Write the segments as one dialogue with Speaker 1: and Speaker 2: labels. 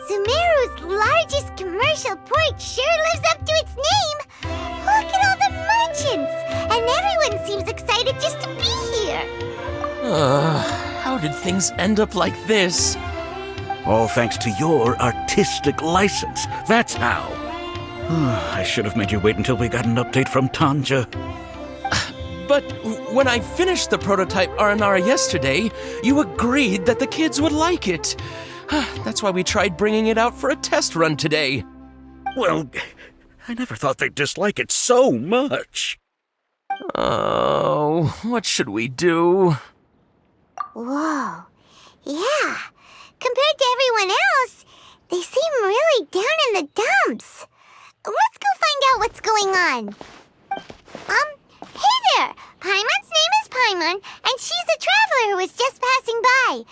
Speaker 1: Sumeru's largest commercial port sure lives up to its name. Look at all the merchants, and everyone seems excited just to be here.
Speaker 2: How did things end up like this?
Speaker 3: All thanks to your artistic license. That's how. I should have made you wait until we got an update from Tanja.
Speaker 2: But when I finished the prototype Aranara yesterday, you agreed that the kids would like it. That's why we tried bringing it out for a test run today.
Speaker 3: Well, I never thought they'd dislike it so much.
Speaker 2: Oh, what should we do?
Speaker 1: Whoa. Yeah. Compared to everyone else, they seem really down in the dumps. Let's go find out what's going on. Hey there! Paimon's name is Paimon, and she's a traveler who was just passing by.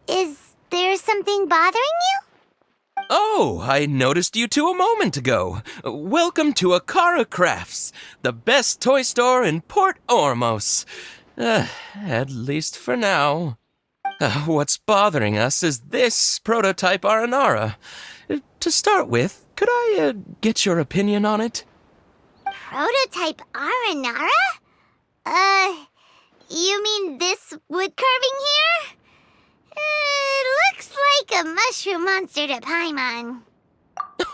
Speaker 1: Is there something bothering you?
Speaker 2: Oh, I noticed you two a moment ago. Welcome to Akara Crafts, the best toy store in Port Ormos. At least for now. What's bothering us is this prototype Aranara. To start with, could I get your opinion on it?
Speaker 1: Prototype Aranara? You mean this wood carving here? It looks like a mushroom monster to Paimon.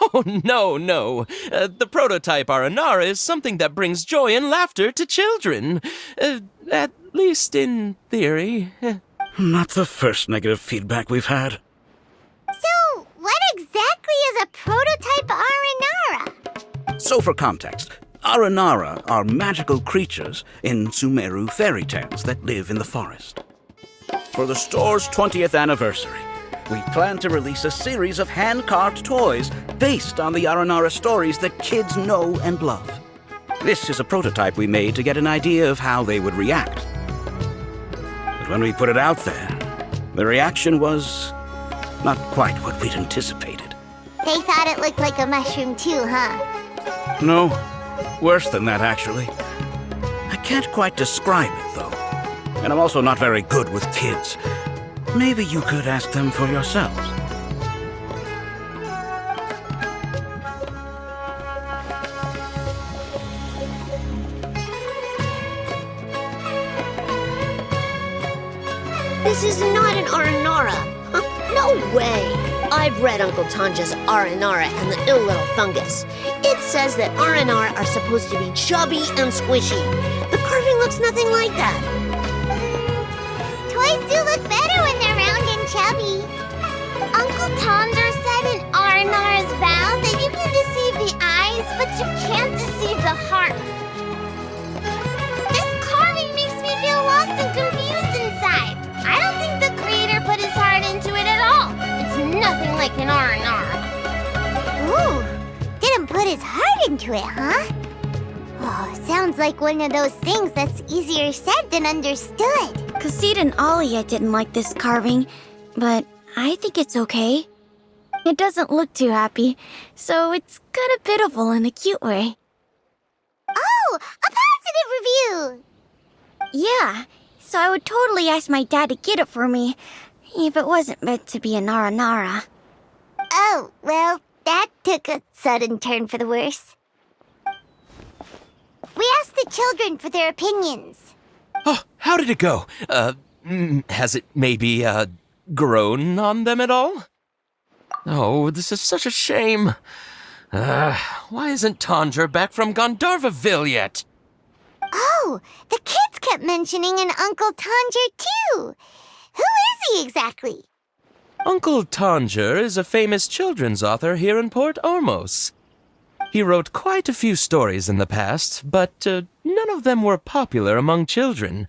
Speaker 2: Oh, no. The prototype Aranara is something that brings joy and laughter to children. At least in theory.
Speaker 3: Not the first negative feedback we've had.
Speaker 1: So, what exactly is a prototype Aranara?
Speaker 3: So for context, Aranara are magical creatures in Sumeru fairy tales that live in the forest. For the store's 20th anniversary, we plan to release a series of hand-carved toys based on the Aranara stories that kids know and love. This is a prototype we made to get an idea of how they would react. But when we put it out there, the reaction was not quite what we'd anticipated.
Speaker 1: They thought it looked like a mushroom too, huh?
Speaker 3: No, worse than that, actually. I can't quite describe it, though. And I'm also not very good with kids. Maybe you could ask them for yourselves.
Speaker 4: This is not an Aranara. No way. I've read Uncle Tanja's Aranara and the Ill Little Fungus. It says that Aranara are supposed to be chubby and squishy. The carving looks nothing like that.
Speaker 1: Toys do look better when they're round and chubby. Uncle Tanja said in Aranara's vow that you can deceive the eyes, but you can't deceive the heart. This carving makes me feel lost and confused inside. I don't think the creator put his heart into it at all. It's nothing like an Aranara. Ooh, didn't put his heart into it, huh? Oh, sounds like one of those things that's easier said than understood.
Speaker 5: Kassid and Alia didn't like this carving, but I think it's okay. It doesn't look too happy, so it's kind of pitiful in a cute way.
Speaker 1: Oh, a positive review!
Speaker 5: Yeah, so I would totally ask my dad to get it for me, if it wasn't meant to be an Aranara.
Speaker 1: Oh, well, that took a sudden turn for the worse. We asked the children for their opinions.
Speaker 2: Oh, how did it go? Has it maybe, grown on them at all? Oh, this is such a shame. Why isn't Tanja back from Gandharvaville yet?
Speaker 1: Oh, the kids kept mentioning an Uncle Tanja, too. Who is he exactly?
Speaker 2: Uncle Tanja is a famous children's author here in Port Ormos. He wrote quite a few stories in the past, but none of them were popular among children.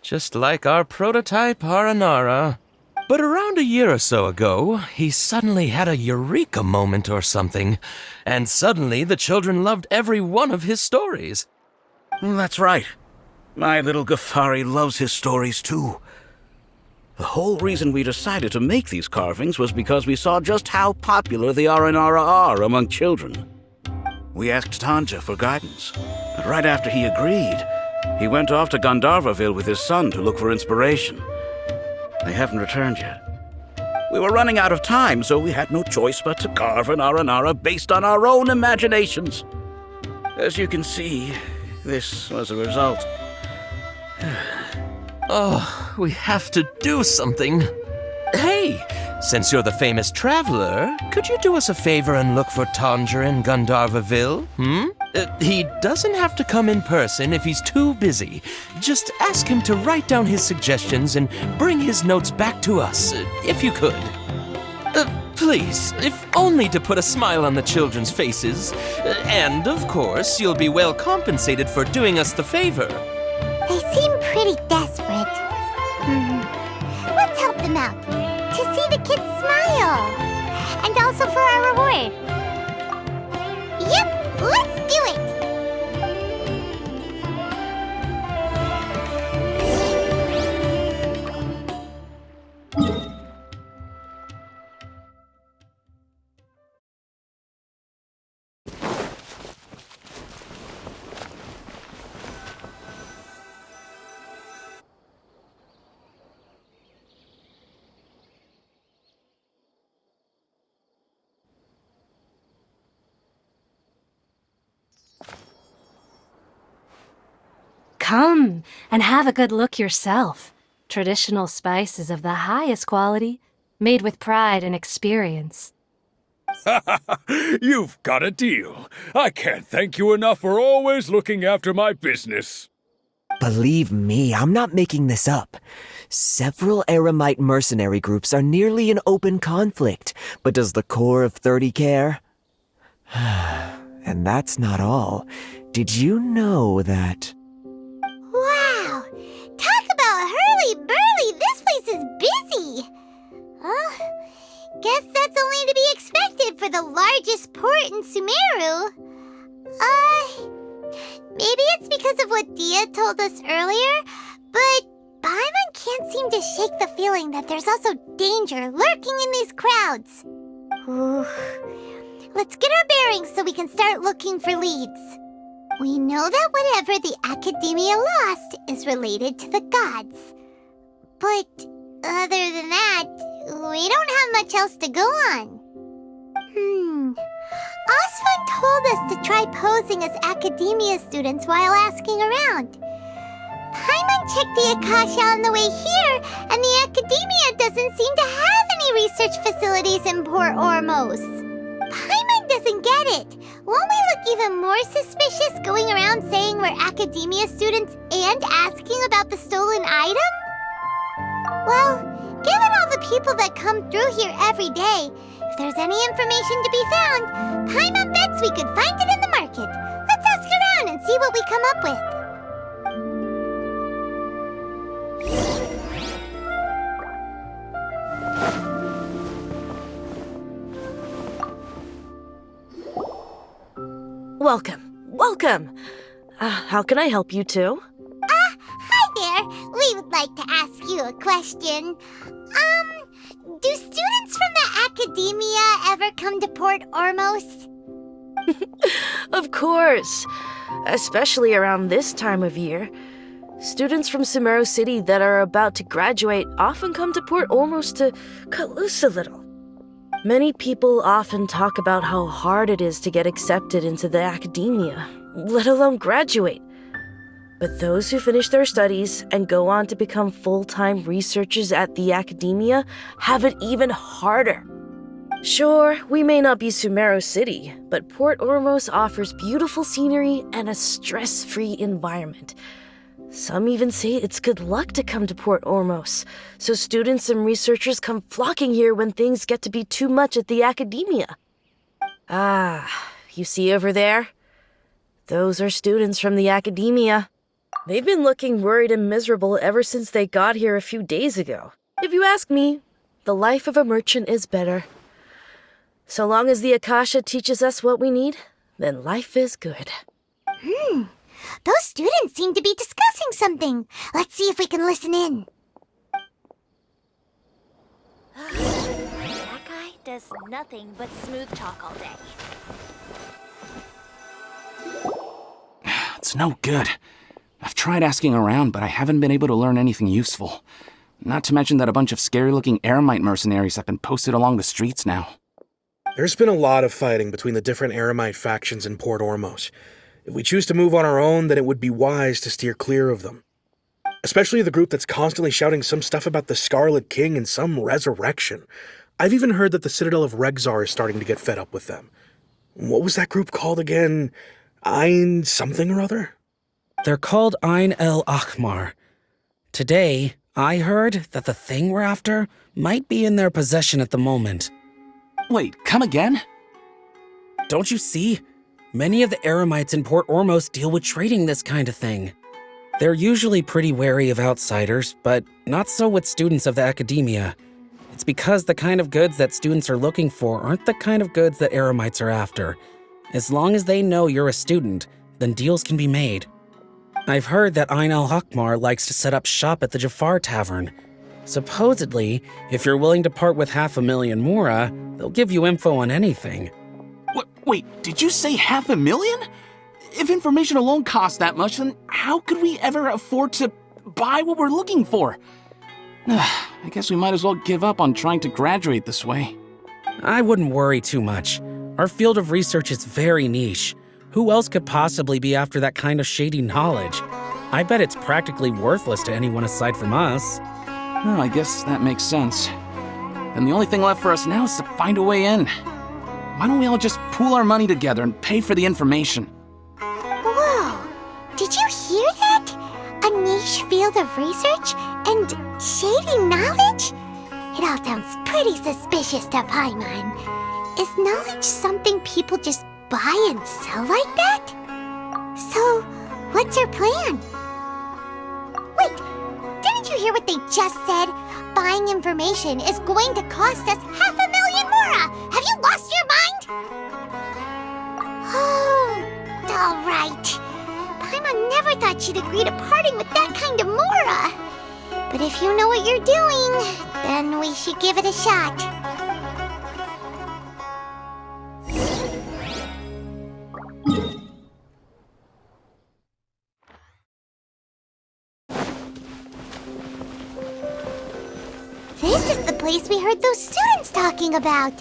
Speaker 2: Just like our prototype Aranara. But around a year or so ago, he suddenly had a eureka moment or something, and suddenly the children loved every one of his stories.
Speaker 3: That's right. My little Ghaffari loves his stories, too. The whole reason we decided to make these carvings was because we saw just how popular the Aranara are among children. We asked Tanja for guidance, but right after he agreed, he went off to Gandharvaville with his son to look for inspiration. They haven't returned yet. We were running out of time, so we had no choice but to carve an Aranara based on our own imaginations. As you can see, this was the result.
Speaker 2: Oh, we have to do something. Hey, since you're the famous traveler, could you do us a favor and look for Tanger in Gandharvaville? He doesn't have to come in person if he's too busy. Just ask him to write down his suggestions and bring his notes back to us, if you could. Please, if only to put a smile on the children's faces. And, of course, you'll be well compensated for doing us the favor.
Speaker 1: They seem pretty desperate. Let's help them out. To see the kids smile. And also for our reward. Yep, let's do it!
Speaker 6: Come and have a good look yourself. Traditional spices of the highest quality, made with pride and experience.
Speaker 7: You've got a deal. I can't thank you enough for always looking after my business.
Speaker 8: Believe me, I'm not making this up. Several Aramite mercenary groups are nearly in open conflict, but does the core of 30 care? And that's not all. Did you know that...
Speaker 1: Wow! Talk about hurly-burly! This place is busy! Guess that's only to be expected for the largest port in Sumeru. Maybe it's because of what Dia told us earlier, but Paimon can't seem to shake the feeling that there's also danger lurking in these crowds. Ooh. Let's get our bearings so we can start looking for leads. We know that whatever the Academia lost is related to the gods. But other than that, we don't have much else to go on. Osvan told us to try posing as Academia students while asking around. Paimon checked the Akasha on the way here, and the Academia doesn't seem to have any research facilities in Port Ormos. Paimon doesn't get it. Won't we look even more suspicious going around saying we're Academia students and asking about the stolen item? Well, given all the people that come through here every day, if there's any information to be found, Paimon bets we could find it in the market. Let's ask around and see what we come up with.
Speaker 9: Welcome. How can I help you too?
Speaker 1: Hi there. We would like to ask you a question. Do students from the Academia ever come to Port Ormos?
Speaker 9: Of course. Especially around this time of year. Students from Sumeru City that are about to graduate often come to Port Ormos to cut loose a little. Many people often talk about how hard it is to get accepted into the Academia, let alone graduate. But those who finish their studies and go on to become full-time researchers at the Academia have it even harder. Sure, we may not be Sumeru City, but Port Ormos offers beautiful scenery and a stress-free environment. Some even say it's good luck to come to Port Ormos, so students and researchers come flocking here when things get to be too much at the Academia. You see over there? Those are students from the Academia. They've been looking worried and miserable ever since they got here a few days ago. If you ask me, the life of a merchant is better. So long as the Akasha teaches us what we need, then life is good.
Speaker 1: Those students seem to be discussing something. Let's see if we can listen in.
Speaker 5: That guy does nothing but smooth talk all day.
Speaker 10: It's no good. I've tried asking around, but I haven't been able to learn anything useful. Not to mention that a bunch of scary-looking Eremite mercenaries have been posted along the streets now.
Speaker 11: There's been a lot of fighting between the different Eremite factions in Port Ormos. If we choose to move on our own, then it would be wise to steer clear of them. Especially the group that's constantly shouting some stuff about the Scarlet King and some resurrection. I've even heard that the Citadel of Regzar is starting to get fed up with them. What was that group called again? Ein something or other?
Speaker 12: They're called Ein El-Ahmar. Today, I heard that the thing we're after might be in their possession at the moment.
Speaker 10: Wait, come again?
Speaker 12: Don't you see? Many of the Eremites in Port Ormos deal with trading this kind of thing. They're usually pretty wary of outsiders, but not so with students of the academia. It's because the kind of goods that students are looking for aren't the kind of goods that Eremites are after. As long as they know you're a student, then deals can be made. I've heard that Ein El-Ahmar likes to set up shop at the Jafar Tavern. Supposedly, if you're willing to part with 500,000 mora, they'll give you info on anything.
Speaker 10: Wait, did you say 500,000? If information alone costs that much, then how could we ever afford to buy what we're looking for? I guess we might as well give up on trying to graduate this way.
Speaker 12: I wouldn't worry too much. Our field of research is very niche. Who else could possibly be after that kind of shady knowledge? I bet it's practically worthless to anyone aside from us.
Speaker 10: Well, I guess that makes sense. Then the only thing left for us now is to find a way in. Why don't we all just pool our money together and pay for the information?
Speaker 1: Whoa! Did you hear that? A niche field of research and shady knowledge? It all sounds pretty suspicious to Paimon. Is knowledge something people just buy and sell like that? So, what's your plan? Wait, didn't you hear what they just said? Buying information is going to cost us 500,000 mora! Have you lost your mind? Oh, all right. Paimon never thought she'd agree to parting with that kind of mora. But if you know what you're doing, then we should give it a shot. This is the place we heard those students talking about.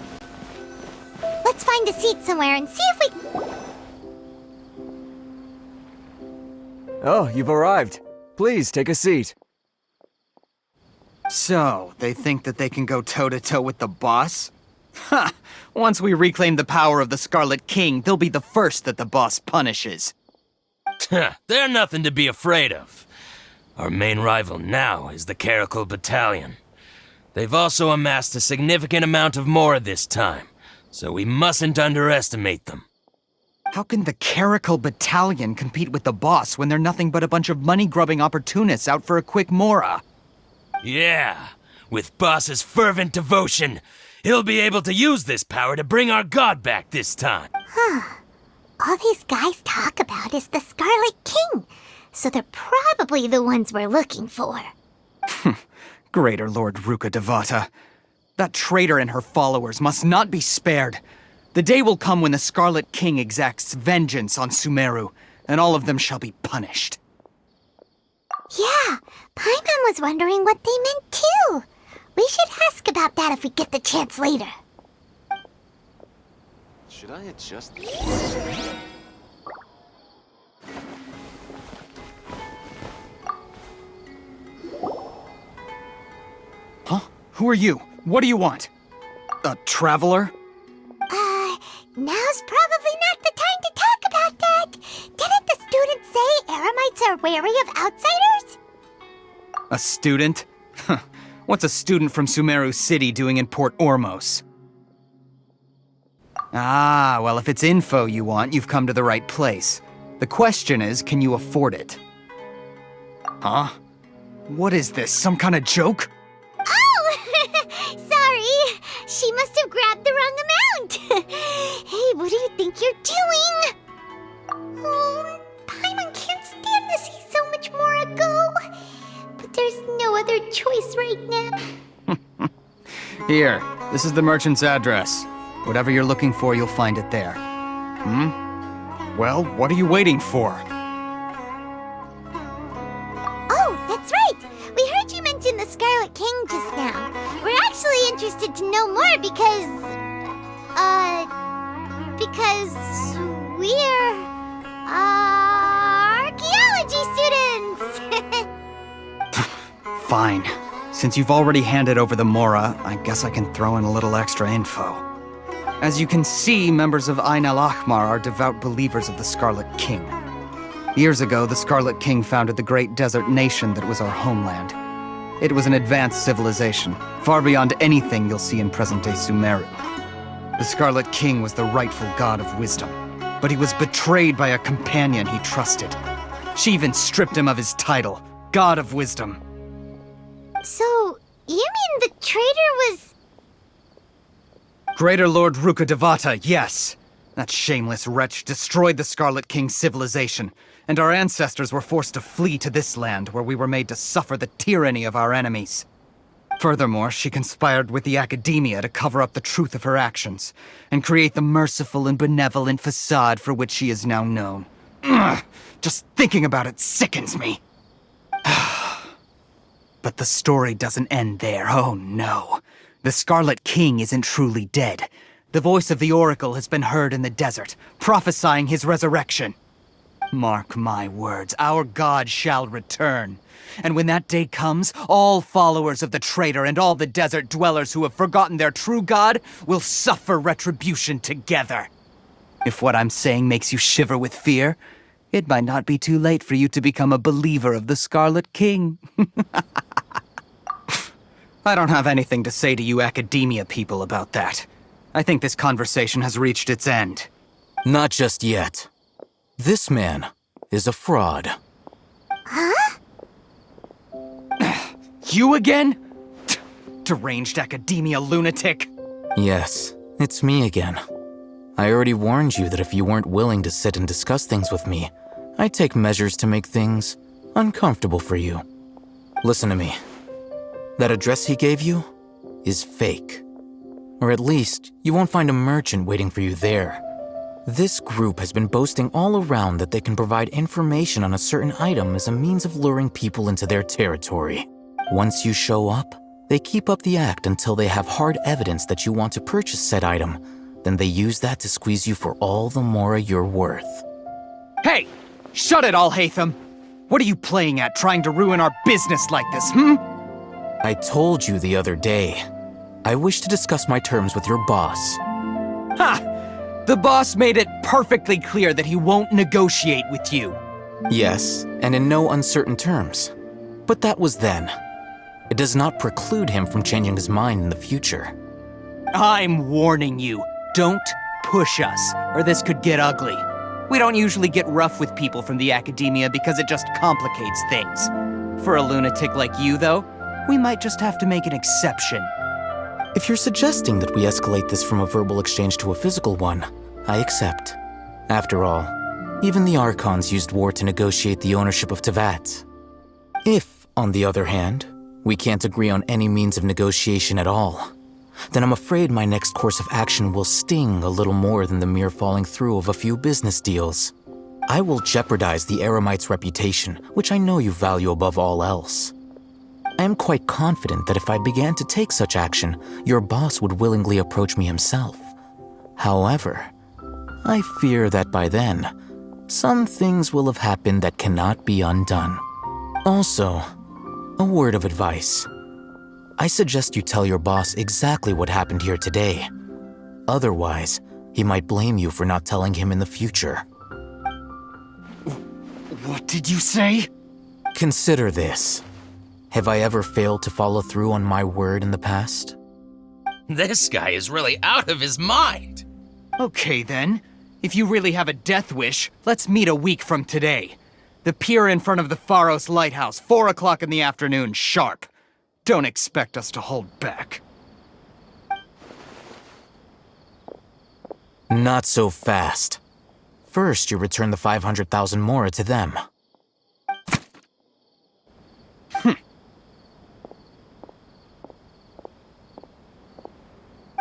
Speaker 1: Let's find a seat somewhere and see if we...
Speaker 8: Oh, you've arrived. Please, take a seat.
Speaker 13: So, they think that they can go toe-to-toe with the boss? Ha! Once we reclaim the power of the Scarlet King, they'll be the first that the boss punishes.
Speaker 2: They're nothing to be afraid of. Our main rival now is the Caracal Battalion. They've also amassed a significant amount of mora this time, so we mustn't underestimate them.
Speaker 13: How can the Caracal Battalion compete with the boss when they're nothing but a bunch of money-grubbing opportunists out for a quick mora?
Speaker 2: Yeah, with Boss's fervent devotion, he'll be able to use this power to bring our god back this time.
Speaker 1: All these guys talk about is the Scarlet King, so they're probably the ones we're looking for.
Speaker 13: Greater Lord Ruka Devata. That traitor and her followers must not be spared. The day will come when the Scarlet King exacts vengeance on Sumeru, and all of them shall be punished.
Speaker 1: Yeah, Paimon was wondering what they meant too. We should ask about that if we get the chance later.
Speaker 14: Should I adjust?
Speaker 13: Huh? Who are you? What do you want? A traveler?
Speaker 1: Now's probably not the time to talk about that. Didn't the students say Eremites are wary of outsiders?
Speaker 13: A student? What's a student from Sumeru City doing in Port Ormos? Ah, well, if it's info you want, you've come to the right place. The question is, can you afford it? Huh? What is this, some kind of joke?
Speaker 1: Oh! Sorry. She must have grabbed the wrong amount. Hey, what do you think you're doing? Oh, Paimon can't stand to see so much more go. But there's no other choice right now.
Speaker 13: Here, this is the merchant's address. Whatever you're looking for, you'll find it there. Well, what are you waiting for?
Speaker 1: Oh, that's right. We heard you mention the Scarlet here because we're, archaeology students!
Speaker 13: Fine. Since you've already handed over the Mora, I guess I can throw in a little extra info. As you can see, members of Ain al-Ahmar are devout believers of the Scarlet King. Years ago, the Scarlet King founded the great desert nation that was our homeland. It was an advanced civilization, far beyond anything you'll see in present-day Sumeru. The Scarlet King was the rightful god of wisdom, but he was betrayed by a companion he trusted. She even stripped him of his title, God of Wisdom.
Speaker 1: So, you mean the traitor was...
Speaker 13: Greater Lord Ruka Devata, yes. That shameless wretch destroyed the Scarlet King's civilization, and our ancestors were forced to flee to this land where we were made to suffer the tyranny of our enemies. Furthermore, she conspired with the Academia to cover up the truth of her actions, and create the merciful and benevolent facade for which she is now known. Ugh, just thinking about it sickens me. But the story doesn't end there, oh no. The Scarlet King isn't truly dead. The voice of the Oracle has been heard in the desert, prophesying his resurrection. Mark my words, our god shall return. And when that day comes, all followers of the traitor and all the desert dwellers who have forgotten their true god will suffer retribution together. If what I'm saying makes you shiver with fear, it might not be too late for you to become a believer of the Scarlet King. I don't have anything to say to you Academia people about that. I think this conversation has reached its end.
Speaker 14: Not just yet. This man is a fraud.
Speaker 1: Huh?
Speaker 13: You again? Deranged Academia lunatic.
Speaker 14: Yes, it's me again. I already warned you that if you weren't willing to sit and discuss things with me, I'd take measures to make things uncomfortable for you. Listen to me. That address he gave you is fake. Or at least, you won't find a merchant waiting for you there. This group has been boasting all around that they can provide information on a certain item as a means of luring people into their territory. Once you show up, they keep up the act until they have hard evidence that you want to purchase said item. Then they use that to squeeze you for all the Mora you're worth.
Speaker 13: Hey! Shut it, Al-Haitham! What are you playing at, trying to ruin our business like this,
Speaker 14: I told you the other day. I wish to discuss my terms with your boss.
Speaker 13: Ha! The boss made it perfectly clear that he won't negotiate with you.
Speaker 14: Yes, and in no uncertain terms. But that was then. It does not preclude him from changing his mind in the future.
Speaker 13: I'm warning you. Don't push us, or this could get ugly. We don't usually get rough with people from the Academia because it just complicates things. For a lunatic like you, though, we might just have to make an exception.
Speaker 14: If you're suggesting that we escalate this from a verbal exchange to a physical one, I accept. After all, even the Archons used war to negotiate the ownership of Tevat. If, on the other hand, we can't agree on any means of negotiation at all, then I'm afraid my next course of action will sting a little more than the mere falling through of a few business deals. I will jeopardize the Eremite's reputation, which I know you value above all else. I am quite confident that if I began to take such action, your boss would willingly approach me himself. However, I fear that by then, some things will have happened that cannot be undone. Also, a word of advice. I suggest you tell your boss exactly what happened here today. Otherwise, he might blame you for not telling him in the future.
Speaker 13: What did you say?
Speaker 14: Consider this. Have I ever failed to follow through on my word in the past?
Speaker 2: This guy is really out of his mind.
Speaker 13: Okay then. If you really have a death wish, let's meet a week from today. The pier in front of the Pharos Lighthouse, 4 o'clock in the afternoon, sharp. Don't expect us to hold back.
Speaker 14: Not so fast. First, you return the 500,000 Mora to them.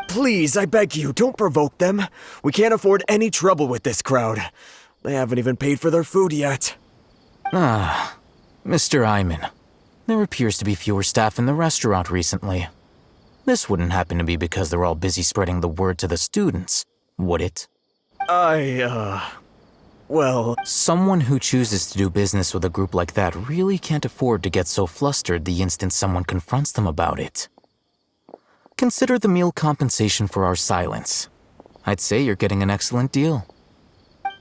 Speaker 8: Please, I beg you, don't provoke them. We can't afford any trouble with this crowd. They haven't even paid for their food yet.
Speaker 14: Mr. Iman. There appears to be fewer staff in the restaurant recently. This wouldn't happen to be because they're all busy spreading the word to the students, would it?
Speaker 8: Well...
Speaker 14: Someone who chooses to do business with a group like that really can't afford to get so flustered the instant someone confronts them about it. Consider the meal compensation for our silence. I'd say you're getting an excellent deal.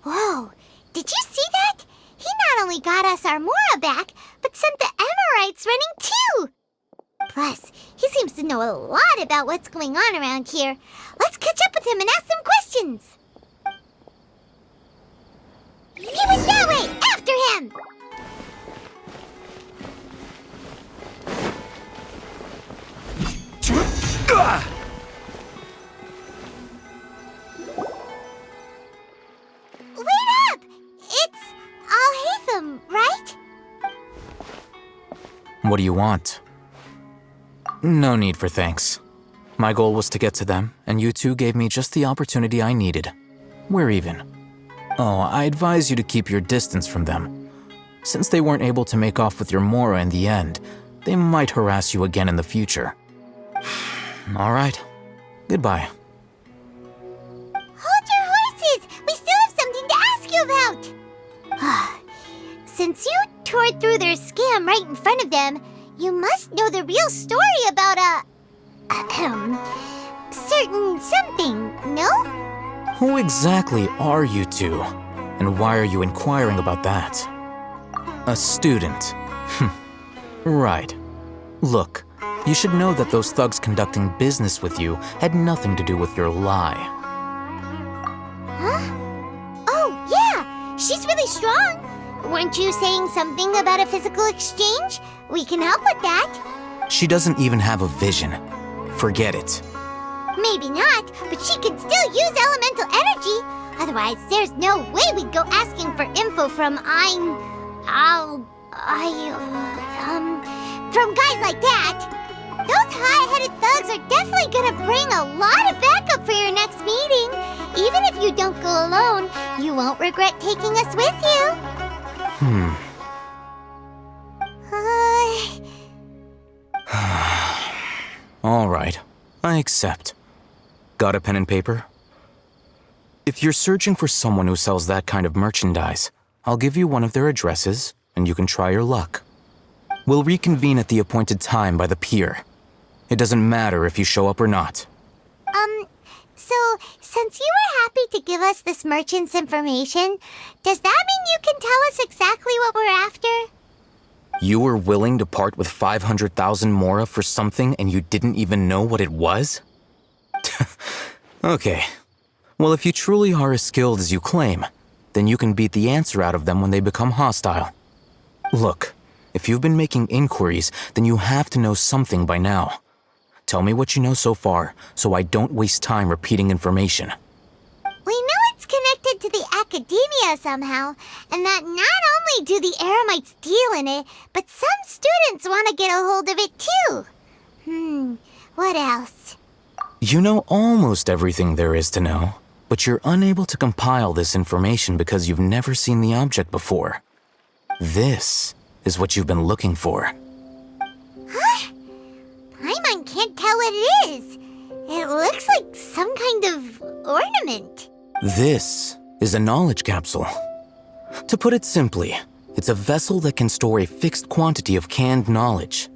Speaker 1: Whoa, did you see that? He not only got us our Mora back, but sent the Amorites running too! Plus, he seems to know a lot about what's going on around here. Let's catch up with him and ask some questions! He went that way! After him! Wait up! It's Al-Haitham, right?
Speaker 14: What do you want? No need for thanks. My goal was to get to them, and you two gave me just the opportunity I needed. We're even. Oh, I advise you to keep your distance from them. Since they weren't able to make off with your Mora in the end, they might harass you again in the future. All right. Goodbye.
Speaker 1: Hold your horses! We still have something to ask you about! Since you tore through their scam right in front of them, you must know the real story about certain something, no?
Speaker 14: Who exactly are you two? And why are you inquiring about that? A student. Right. Look, you should know that those thugs conducting business with you had nothing to do with your lie.
Speaker 1: Huh? Oh, yeah! She's really strong! Weren't you saying something about a physical exchange? We can help with that.
Speaker 14: She doesn't even have a vision. Forget it.
Speaker 1: Maybe not, but she can still use elemental energy. Otherwise, there's no way we'd go asking for info from from guys like that. Those high-headed thugs are definitely gonna bring a lot of backup for your next meeting. Even if you don't go alone, you won't regret taking us with you.
Speaker 14: All right, I accept. Got a pen and paper? If you're searching for someone who sells that kind of merchandise, I'll give you one of their addresses, and you can try your luck. We'll reconvene at the appointed time by the pier. It doesn't matter if you show up or not.
Speaker 1: So, since you were happy to give us this merchant's information, does that mean you can tell us exactly what we're after?
Speaker 14: You were willing to part with 500,000 Mora for something and you didn't even know what it was? Okay. Well, if you truly are as skilled as you claim, then you can beat the answer out of them when they become hostile. Look, if you've been making inquiries, then you have to know something by now. Tell me what you know so far, so I don't waste time repeating information.
Speaker 1: We know it's connected to the academia somehow, and that not only do the Eremites deal in it, but some students want to get a hold of it too. What else?
Speaker 14: You know almost everything there is to know, but you're unable to compile this information because you've never seen the object before. This is what you've been looking for.
Speaker 1: Huh? Paimon can't tell what it is. It looks like some kind of ornament.
Speaker 14: This is a knowledge capsule. To put it simply, it's a vessel that can store a fixed quantity of canned knowledge.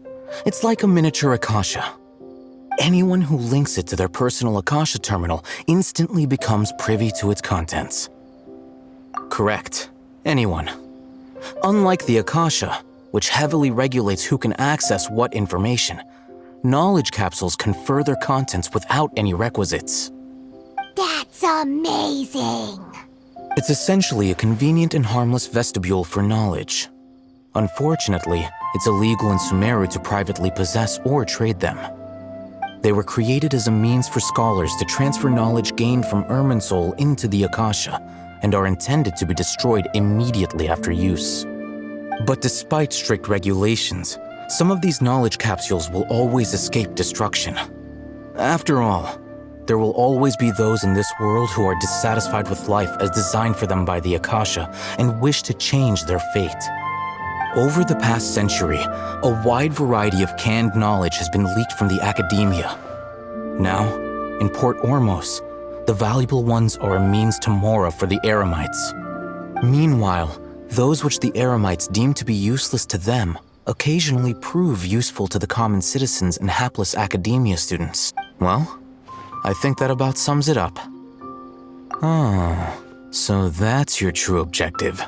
Speaker 14: It's like a miniature Akasha. Anyone who links it to their personal Akasha terminal instantly becomes privy to its contents. Correct. Anyone. Unlike the Akasha, which heavily regulates who can access what information, knowledge capsules confer their contents without any requisites.
Speaker 1: That's amazing!
Speaker 14: It's essentially a convenient and harmless vestibule for knowledge. Unfortunately, it's illegal in Sumeru to privately possess or trade them. They were created as a means for scholars to transfer knowledge gained from Irminsul into the Akasha, and are intended to be destroyed immediately after use. But despite strict regulations, some of these knowledge capsules will always escape destruction. After all, there will always be those in this world who are dissatisfied with life as designed for them by the Akasha and wish to change their fate. Over the past century, a wide variety of canned knowledge has been leaked from the academia, Now, in Port Ormos, the valuable ones are a means to Mora for the Eremites. Meanwhile, those which the Eremites deem to be useless to them occasionally prove useful to the common citizens and hapless academia students. Well, I think that about sums it up. Oh, so that's your true objective.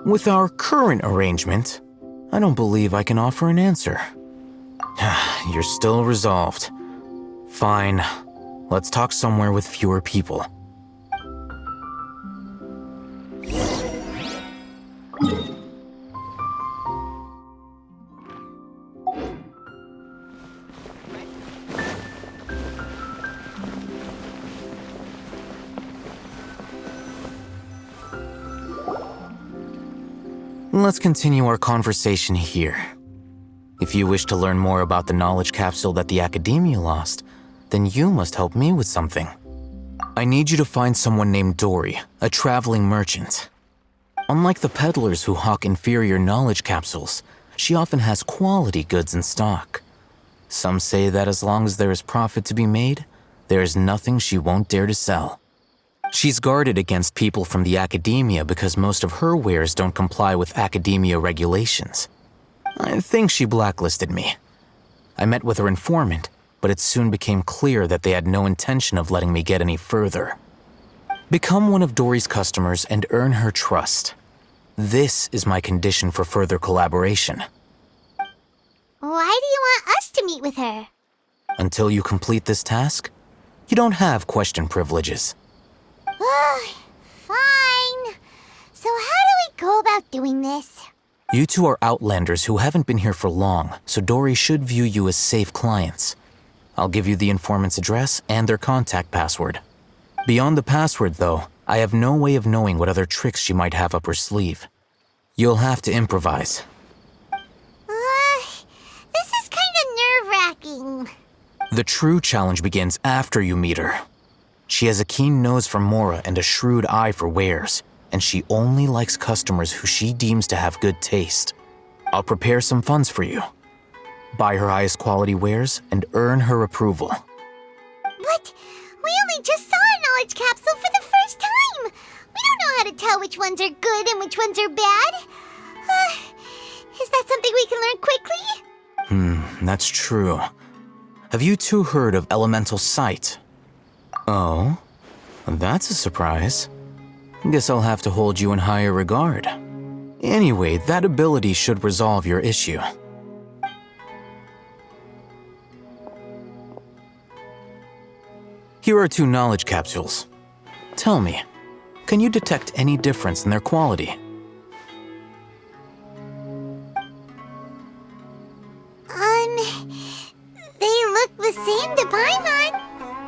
Speaker 14: With our current arrangement, I don't believe I can offer an answer. You're still resolved. Fine. Let's talk somewhere with fewer people. Let's continue our conversation here. If you wish to learn more about the knowledge capsule that the Academia lost, then you must help me with something. I need you to find someone named Dori, a traveling merchant. Unlike the peddlers who hawk inferior knowledge capsules, she often has quality goods in stock. Some say that as long as there is profit to be made, there is nothing she won't dare to sell. She's guarded against people from the Academia because most of her wares don't comply with Academia regulations. I think she blacklisted me. I met with her informant, but it soon became clear that they had no intention of letting me get any further. Become one of Dori's customers and earn her trust. This is my condition for further collaboration.
Speaker 1: Why do you want us to meet with her?
Speaker 14: Until you complete this task, you don't have question privileges.
Speaker 1: Fine. So how do we go about doing this?
Speaker 14: You two are outlanders who haven't been here for long, so Dori should view you as safe clients. I'll give you the informant's address and their contact password. Beyond the password, though, I have no way of knowing what other tricks she might have up her sleeve. You'll have to improvise.
Speaker 1: This is kind of nerve-wracking.
Speaker 14: The true challenge begins after you meet her. She has a keen nose for Mora and a shrewd eye for wares, and she only likes customers who she deems to have good taste. I'll prepare some funds for you. Buy her highest quality wares and earn her approval.
Speaker 1: But we only just saw a knowledge capsule for the first time. We don't know how to tell which ones are good and which ones are bad. Is that something we can learn quickly?
Speaker 14: That's true. Have you two heard of elemental sight? Oh, that's a surprise. Guess I'll have to hold you in higher regard. Anyway, that ability should resolve your issue. Here are 2 knowledge capsules. Tell me, can you detect any difference in their quality?
Speaker 1: They look the same to Paimon.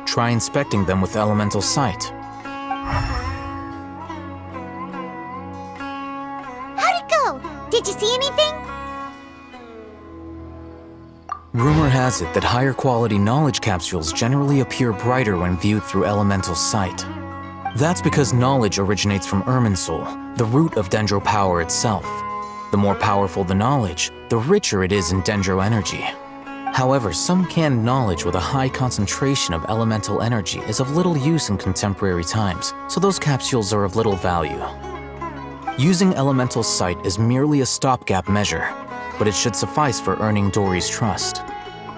Speaker 14: Try inspecting them with elemental sight.
Speaker 1: How'd it go? Did you see anything?
Speaker 14: Rumor has it that higher quality knowledge capsules generally appear brighter when viewed through elemental sight. That's because knowledge originates from Irminsul, the root of Dendro power itself. The more powerful the knowledge, the richer it is in Dendro energy. However, some canned knowledge with a high concentration of elemental energy is of little use in contemporary times, so those capsules are of little value. Using elemental sight is merely a stopgap measure, but it should suffice for earning Dori's trust.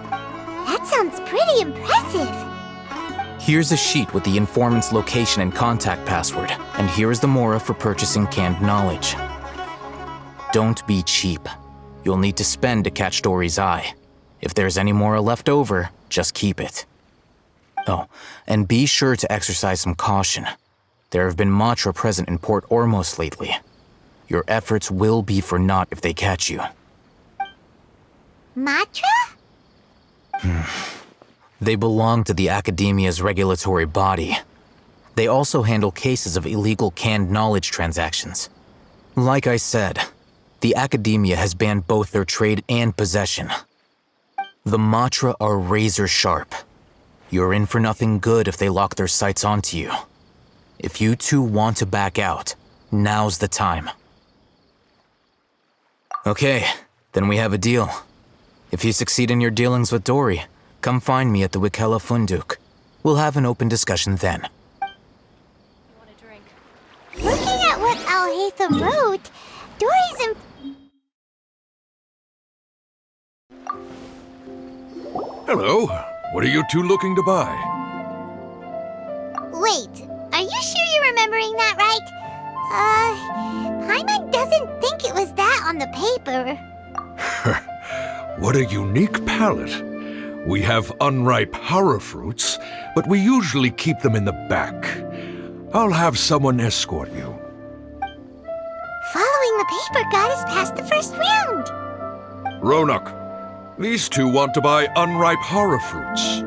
Speaker 1: That sounds pretty impressive.
Speaker 14: Here's a sheet with the informant's location and contact password, and here is the Mora for purchasing canned knowledge. Don't be cheap. You'll need to spend to catch Dori's eye. If there's any Mora left over, just keep it. Oh, and be sure to exercise some caution. There have been Matra present in Port Ormos lately. Your efforts will be for naught if they catch you.
Speaker 1: Matra?
Speaker 14: They belong to the Academia's regulatory body. They also handle cases of illegal canned knowledge transactions. Like I said, the Academia has banned both their trade and possession. The Matra are razor sharp. You're in for nothing good if they lock their sights onto you. If you two want to back out, now's the time. Okay, then we have a deal. If you succeed in your dealings with Dori, come find me at the Wikela Funduk. We'll have an open discussion then.
Speaker 1: Looking at what Al-Haitham wrote, Dori's in...
Speaker 7: Hello. What are you two looking to buy?
Speaker 1: Wait, are you sure you're remembering that right? Paimon doesn't think it was that on the paper.
Speaker 7: What a unique palate. We have unripe horror fruits, but we usually keep them in the back. I'll have someone escort you.
Speaker 1: Following the paper got us past the first round.
Speaker 7: Ronak, these two want to buy unripe horror fruits.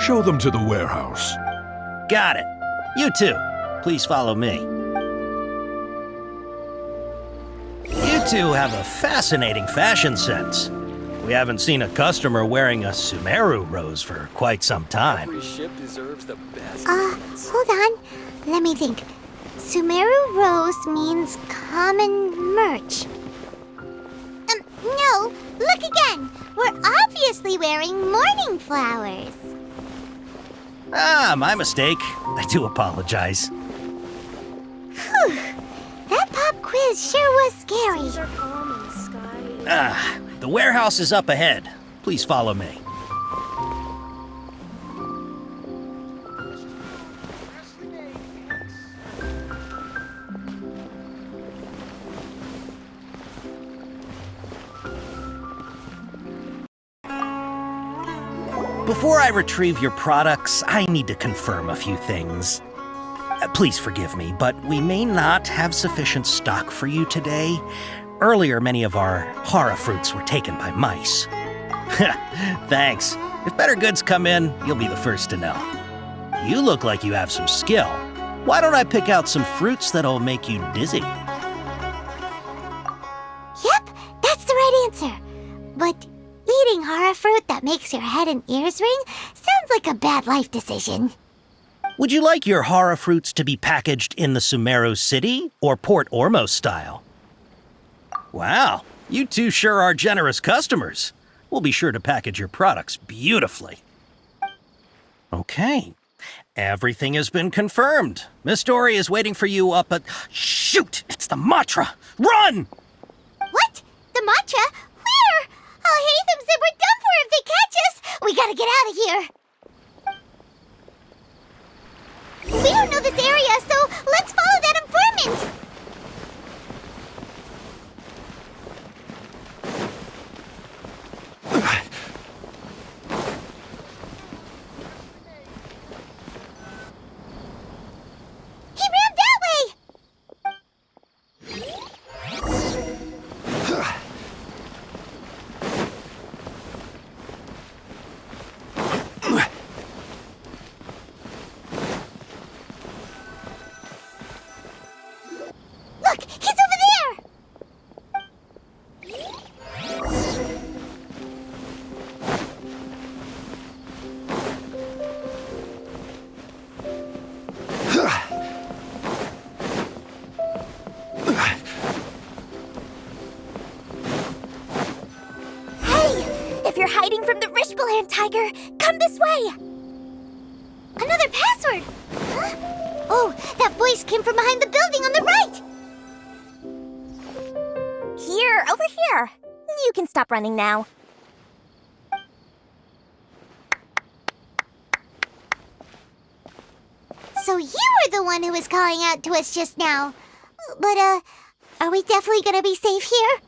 Speaker 7: Show them to the warehouse.
Speaker 15: Got it. You two, please follow me. You two have a fascinating fashion sense. We haven't seen a customer wearing a Sumeru rose for quite some time.
Speaker 8: Every ship deserves the best.
Speaker 1: Hold on. Let me think. Sumeru rose means common merch. No, look again. We're obviously wearing morning flowers.
Speaker 15: Ah, my mistake. I do apologize.
Speaker 1: Whew. That pop quiz sure was scary.
Speaker 15: Ah, the warehouse is up ahead. Please follow me. Before I retrieve your products, I need to confirm a few things. Please forgive me, but we may not have sufficient stock for you today. Earlier, many of our hara fruits were taken by mice. Thanks. If better goods come in, you'll be the first to know. You look like you have some skill. Why don't I pick out some fruits that'll make you dizzy?
Speaker 1: Yep, that's the right answer. But eating hara fruit that makes your head and ears ring sounds like a bad life decision.
Speaker 15: Would you like your hara fruits to be packaged in the Sumeru City or Port Ormos style? Wow, you two sure are generous customers. We'll be sure to package your products beautifully. Okay, everything has been confirmed. Miss Dori is waiting for you up at... Shoot, it's the Matra! Run!
Speaker 1: What? The Matra? Where? Al-Haitham said we're done for if they catch us. We gotta get out of here. We don't know this area, so let's follow that informant. He ran that way. Look, he's over there! Hey! If you're hiding from the Rishbaland tiger, come this way! Another password! Huh? Oh, that voice came from behind the building on the right!
Speaker 5: Here, over here. You can stop running now.
Speaker 1: So you were the one who was calling out to us just now. But, are we definitely gonna be safe here?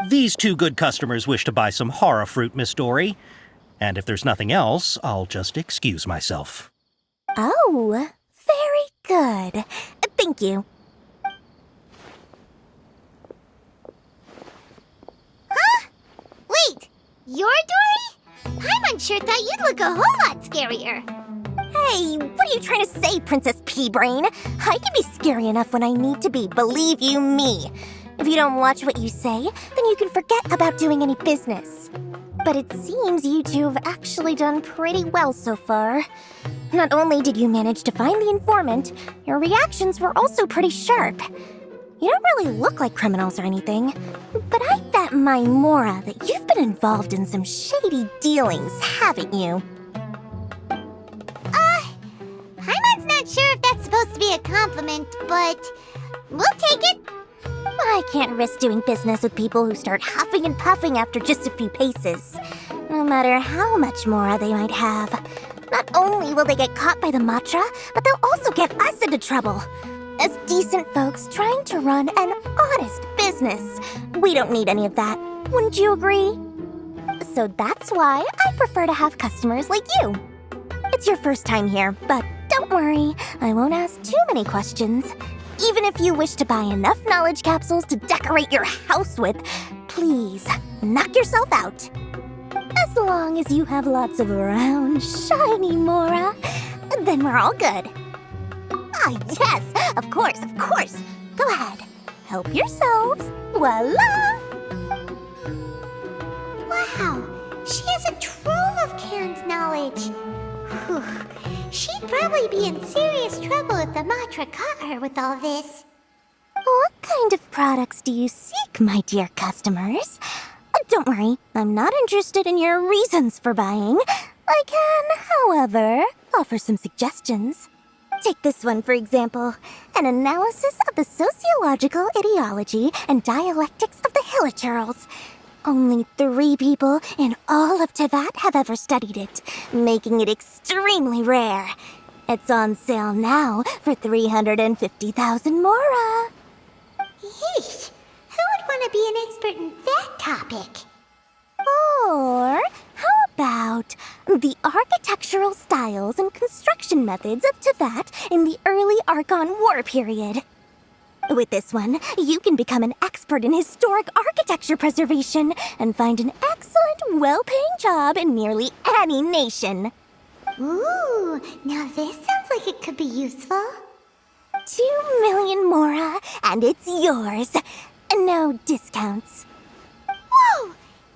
Speaker 15: These two good customers wish to buy some hara fruit, Miss Dori. And if there's nothing else, I'll just excuse myself.
Speaker 5: Oh, very good. Thank you.
Speaker 1: Huh? Wait, you're Dori? Paimon sure thought you'd look a whole lot scarier.
Speaker 5: Hey, what are you trying to say, Princess Pea-Brain? I can be scary enough when I need to be, believe you me. If you don't watch what you say, then you can forget about doing any business. But it seems you two have actually done pretty well so far. Not only did you manage to find the informant, your reactions were also pretty sharp. You don't really look like criminals or anything, but I bet my Mora that you've been involved in some shady dealings, haven't you?
Speaker 1: compliment, but we'll take it.
Speaker 5: I can't risk doing business with people who start huffing and puffing after just a few paces. No matter how much more they might have. Not only will they get caught by the Matra, but they'll also get us into trouble. As decent folks trying to run an honest business, we don't need any of that. Wouldn't you agree? So that's why I prefer to have customers like you. It's your first time here, but don't worry, I won't ask too many questions. Even if you wish to buy enough knowledge capsules to decorate your house with, please, knock yourself out. As long as you have lots of round, shiny Mora, then we're all good. Ah, yes, of course, of course. Go ahead, help yourselves. Voila!
Speaker 1: Wow, she has a trove of canned knowledge. Whew. She'd probably be in serious trouble if the Matra caught her with all this.
Speaker 5: What kind of products do you seek, my dear customers? Don't worry, I'm not interested in your reasons for buying. I can, however, offer some suggestions. Take this one, for example. An analysis of the sociological ideology and dialectics of the Hilichurls. Only 3 people in all of Tevat have ever studied it, making it extremely rare. It's on sale now for 350,000 Mora.
Speaker 1: Yeesh, who would want to be an expert in that topic?
Speaker 5: Or how about the architectural styles and construction methods of Tevat in the early Archon War period? With this one, you can become an expert in historic architecture preservation and find an excellent, well-paying job in nearly any nation.
Speaker 1: Ooh, now this sounds like it could be useful.
Speaker 5: 2 million Mora, and it's yours. No discounts.
Speaker 1: Whoa,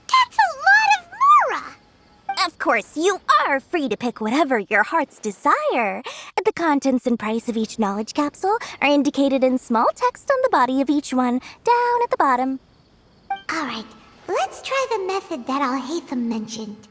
Speaker 1: that's a lot of Mora!
Speaker 5: Of course, you are free to pick whatever your heart's desire. The contents and price of each knowledge capsule are indicated in small text on the body of each one, down at the bottom.
Speaker 1: All right, let's try the method that Al-Haitham mentioned.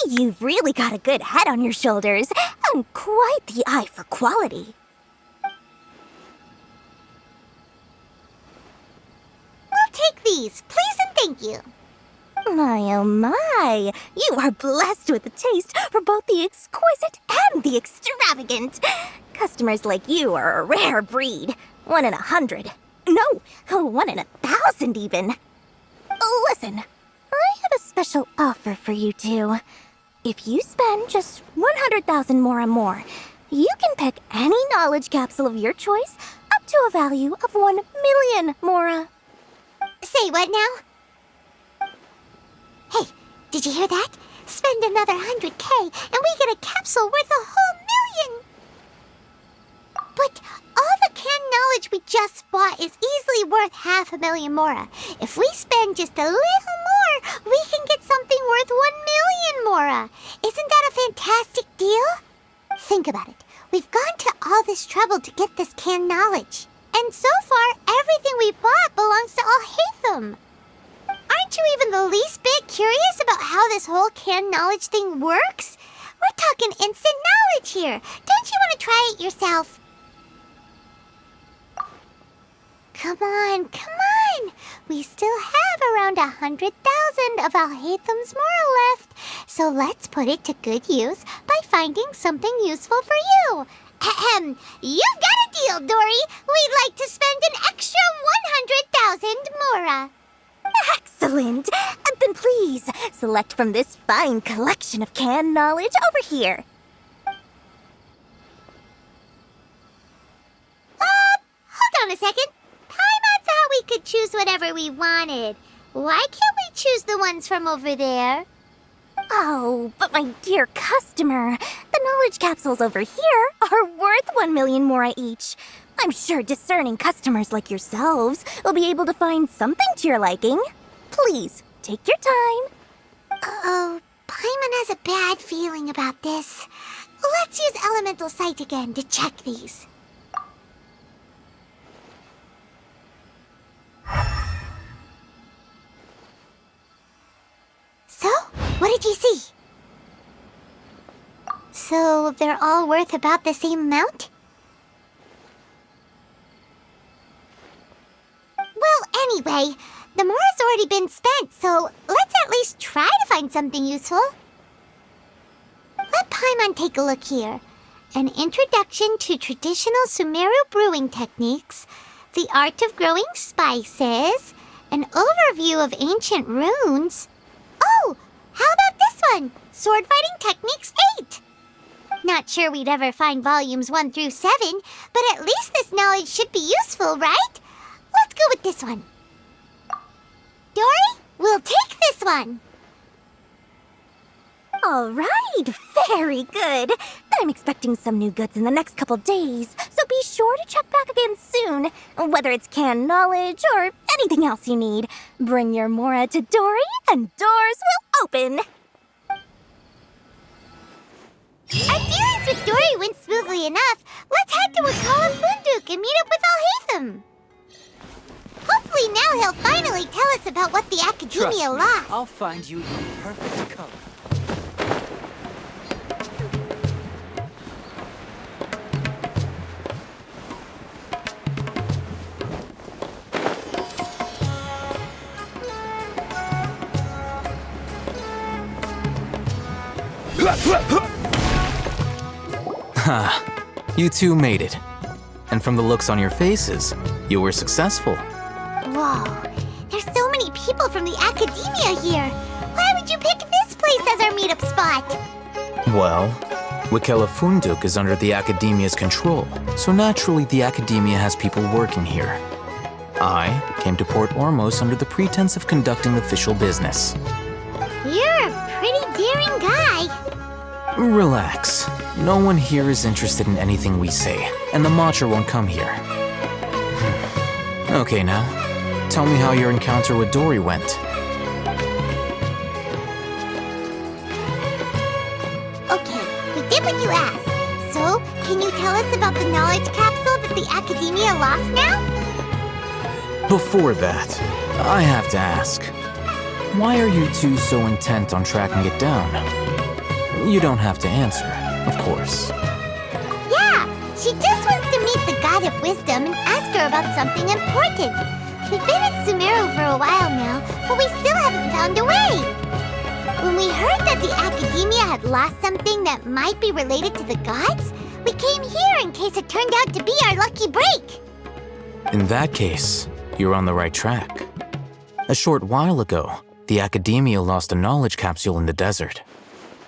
Speaker 5: You've really got a good head on your shoulders, and quite the eye for quality.
Speaker 1: We'll take these, please and thank you.
Speaker 5: My oh my, you are blessed with a taste for both the exquisite and the extravagant. Customers like you are a rare breed. 1 in 100. No, 1 in 1,000 even. Listen, I have a special offer for you two. If you spend just 100,000 more, you can pick any knowledge capsule of your choice up to a value of 1 million Mora.
Speaker 1: Say what now? Hey, did you hear that? Spend another 100K and we get a capsule worth a whole million! But all the canned knowledge we just bought is easily worth 500,000 Mora. If we spend just a little more, we can get something worth 1 million Mora. Isn't that a fantastic deal? Think about it. We've gone to all this trouble to get this canned knowledge. And so far, everything we bought belongs to Al-Haitham. Aren't you even the least bit curious about how this whole canned knowledge thing works? We're talking instant knowledge here. Don't you want to try it yourself? Come on, come on! We still have around 100,000 of Al-Haitham's Mora left, so let's put it to good use by finding something useful for you. Ahem, you've got a deal, Dori! We'd like to spend an extra 100,000 Mora.
Speaker 5: Excellent! Then please, select from this fine collection of canned knowledge over here.
Speaker 1: Hold on a second. Paimon thought we could choose whatever we wanted. Why can't we choose the ones from over there?
Speaker 5: Oh, but my dear customer, the knowledge capsules over here are worth 1 million Mora each. I'm sure discerning customers like yourselves will be able to find something to your liking. Please, take your time.
Speaker 1: Uh-oh, Paimon has a bad feeling about this. Let's use elemental sight again to check these. So, what did you see? So, they're all worth about the same amount? Well, anyway, the more has already been spent, so let's at least try to find something useful. Let Paimon take a look here. An introduction to traditional Sumeru brewing techniques, the art of growing spices, an overview of ancient runes. Oh, how about this one? Sword Fighting Techniques 8. Not sure we'd ever find volumes 1 through 7, but at least this knowledge should be useful, right? Let's go with this one. Dori, we'll take this one.
Speaker 5: All right, very good. I'm expecting some new goods in the next couple days, so be sure to check back again soon. Whether it's canned knowledge or anything else you need, bring your Mora to Dori and doors will open.
Speaker 1: Our dealings with Dori went smoothly enough. Let's head to Wakala Funduk and meet up with Al-Haitham. Hopefully now he'll finally tell us about what the Academia lost.
Speaker 16: I'll find you the perfect color.
Speaker 14: Ha! You two made it. And from the looks on your faces, you were successful.
Speaker 1: Whoa, there's so many people from the Academia here. Why would you pick this place as our meetup spot?
Speaker 14: Well, Wakela Funduk is under the Academia's control, so naturally the Academia has people working here. I came to Port Ormos under the pretense of conducting official business.
Speaker 1: You're a pretty daring guy.
Speaker 14: Relax. No one here is interested in anything we say, and the Matcha won't come here. Okay now, tell me how your encounter with Dori went.
Speaker 1: Okay, we did what you asked. So, can you tell us about the knowledge capsule that the Academia lost now?
Speaker 14: Before that, I have to ask, why are you two so intent on tracking it down? You don't have to answer, of course.
Speaker 1: Yeah, she just wants to meet the God of Wisdom and ask her about something important. We've been in Sumeru for a while now, but we still haven't found a way. When we heard that the Academia had lost something that might be related to the gods, we came here in case it turned out to be our lucky break.
Speaker 14: In that case, you're on the right track. A short while ago, the Academia lost a knowledge capsule in the desert.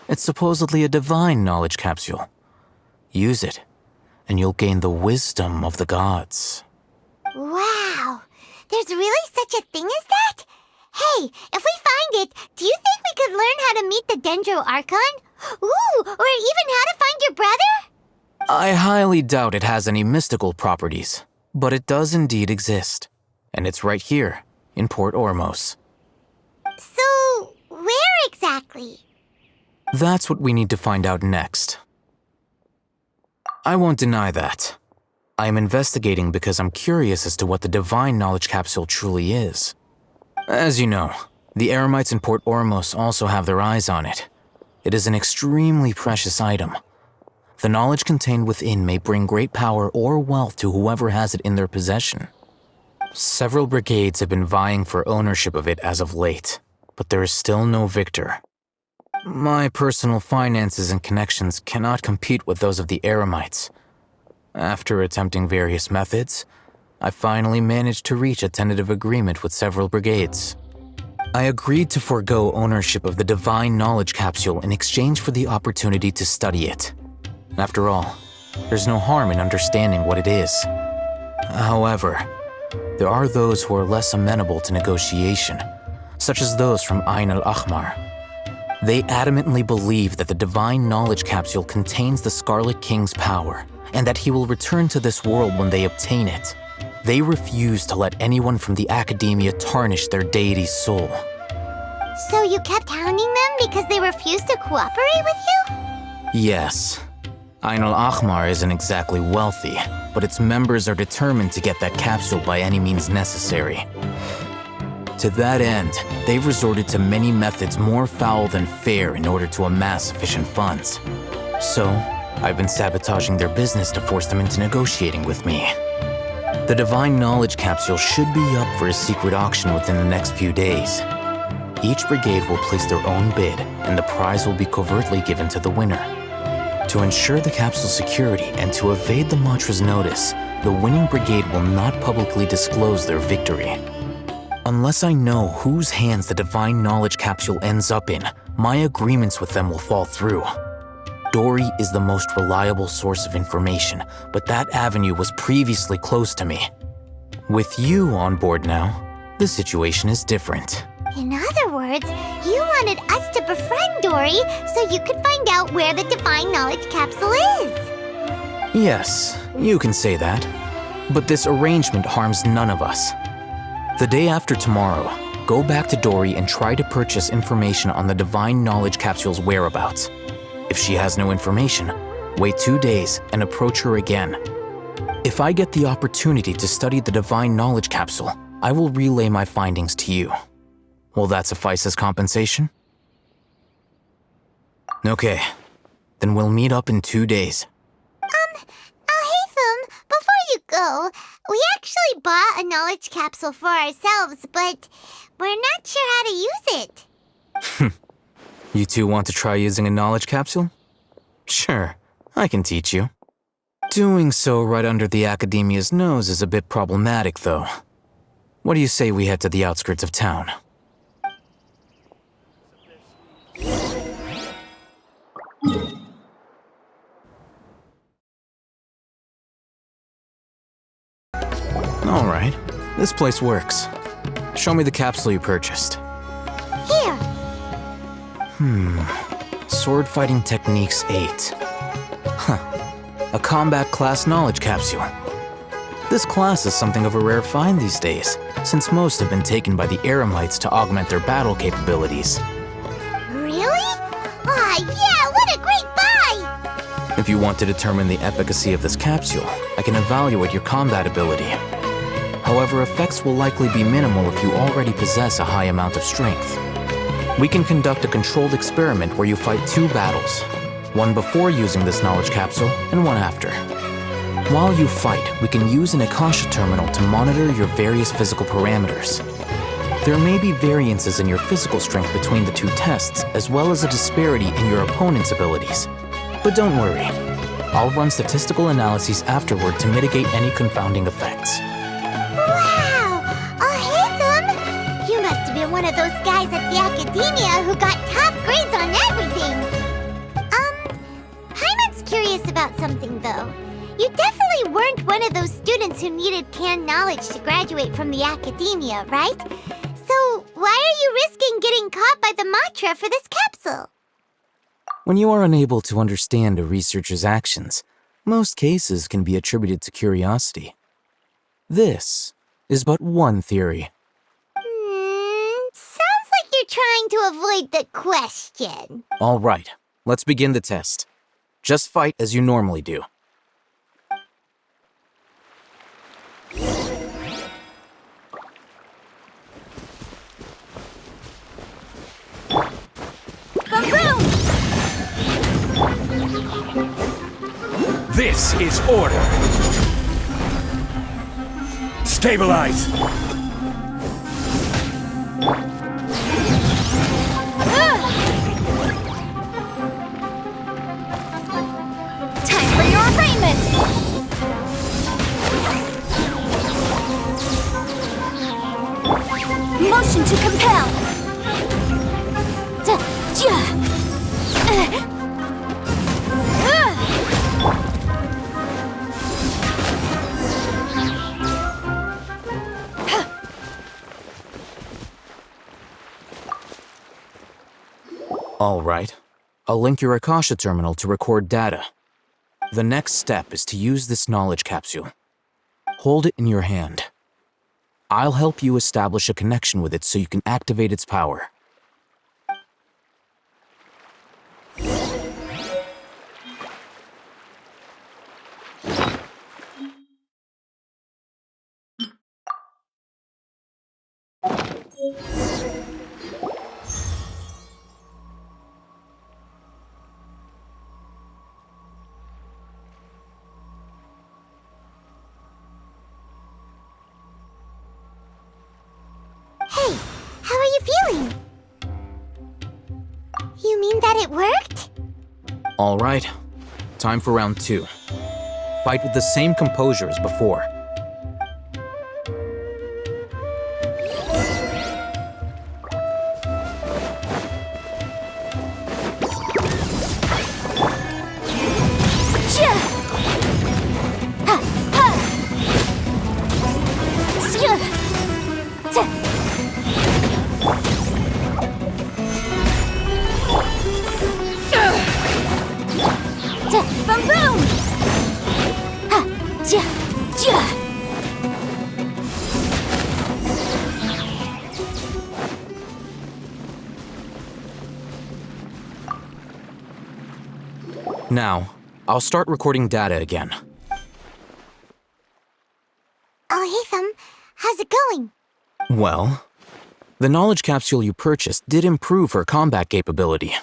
Speaker 14: It's supposedly a divine knowledge capsule. Use it, and you'll gain the wisdom of the gods.
Speaker 1: Wow, there's really such a thing as that? Hey, if we find it, do you think we could learn how to meet the Dendro Archon? Ooh, or even how to find your brother?
Speaker 14: I highly doubt it has any mystical properties, but it does indeed exist. And it's right here, in Port Ormos.
Speaker 1: So, where exactly?
Speaker 14: That's what we need to find out next. I won't deny that. I am investigating because I'm curious as to what the divine knowledge capsule truly is. As you know, the Eremites in Port Ormos also have their eyes on it. It is an extremely precious item. The knowledge contained within may bring great power or wealth to whoever has it in their possession. Several brigades have been vying for ownership of it as of late, but there is still no victor. My personal finances and connections cannot compete with those of the Eremites. After attempting various methods, I finally managed to reach a tentative agreement with several brigades. I agreed to forego ownership of the divine knowledge capsule in exchange for the opportunity to study it. After all, there's no harm in understanding what it is. However, there are those who are less amenable to negotiation, such as those from Ain al-Ahmar. They adamantly believe that the divine knowledge capsule contains the Scarlet King's power, and that he will return to this world when they obtain it. They refuse to let anyone from the Academia tarnish their deity's soul.
Speaker 1: So you kept hounding them because they refused to cooperate with you?
Speaker 14: Yes, Ain al-Ahmar isn't exactly wealthy, but its members are determined to get that capsule by any means necessary. To that end, they've resorted to many methods more foul than fair in order to amass sufficient funds. So, I've been sabotaging their business to force them into negotiating with me. The Divine Knowledge Capsule should be up for a secret auction within the next few days. Each brigade will place their own bid, and the prize will be covertly given to the winner. To ensure the capsule's security and to evade the Matra's notice, the winning brigade will not publicly disclose their victory. Unless I know whose hands the Divine Knowledge Capsule ends up in, my agreements with them will fall through. Dori is the most reliable source of information, but that avenue was previously closed to me. With you on board now, the situation is different.
Speaker 1: In other words, you wanted us to befriend Dori so you could find out where the Divine Knowledge Capsule is.
Speaker 14: Yes, you can say that. But this arrangement harms none of us. The day after tomorrow, go back to Dori and try to purchase information on the Divine Knowledge Capsule's whereabouts. If she has no information, wait 2 days and approach her again. If I get the opportunity to study the Divine Knowledge Capsule, I will relay my findings to you. Will that suffice as compensation? Okay, then we'll meet up in 2 days.
Speaker 1: Al-Haitham, before you go, we actually bought a knowledge capsule for ourselves, but we're not sure how to use it.
Speaker 14: You two want to try using a knowledge capsule? Sure, I can teach you. Doing so right under the Academia's nose is a bit problematic, though. What do you say we head to the outskirts of town? All right, this place works. Show me the capsule you purchased.
Speaker 1: Here.
Speaker 14: Sword Fighting Techniques 8. A combat class knowledge capsule. This class is something of a rare find these days, since most have been taken by the Eremites to augment their battle capabilities.
Speaker 1: Really? Aw, yeah, what a great buy!
Speaker 14: If you want to determine the efficacy of this capsule, I can evaluate your combat ability. However, effects will likely be minimal if you already possess a high amount of strength. We can conduct a controlled experiment where you fight 2 battles, one before using this knowledge capsule and one after. While you fight, we can use an Akasha terminal to monitor your various physical parameters. There may be variances in your physical strength between the 2 tests, as well as a disparity in your opponent's abilities. But don't worry, I'll run statistical analyses afterward to mitigate any confounding effects.
Speaker 1: Wow! Al-Haitham! You must have been one of those guys at the Academia who got top grades on everything! Paimon's curious about something, though. You definitely weren't one of those students who needed canned knowledge to graduate from the Academia, right? So why are you risking getting caught by the Matra for this capsule?
Speaker 14: When you are unable to understand a researcher's actions, most cases can be attributed to curiosity. This is but one theory.
Speaker 1: Sounds like you're trying to avoid the question.
Speaker 14: All right, let's begin the test. Just fight as you normally do.
Speaker 7: This is order. Stabilize.
Speaker 5: Time for your arraignment! Motion to compel!
Speaker 14: All right. I'll link your Akasha terminal to record data. The next step is to use this knowledge capsule. Hold it in your hand. I'll help you establish a connection with it so you can activate its power.
Speaker 1: Hey, how are you feeling? You mean that it worked?
Speaker 14: All right. Time for round 2. Fight with the same composure as before.
Speaker 5: Boom boom! Ha! Ja! Ja!
Speaker 14: Now, I'll start recording data again.
Speaker 1: Al-Haitham, how's it going?
Speaker 14: Well, the knowledge capsule you purchased did improve her combat capability.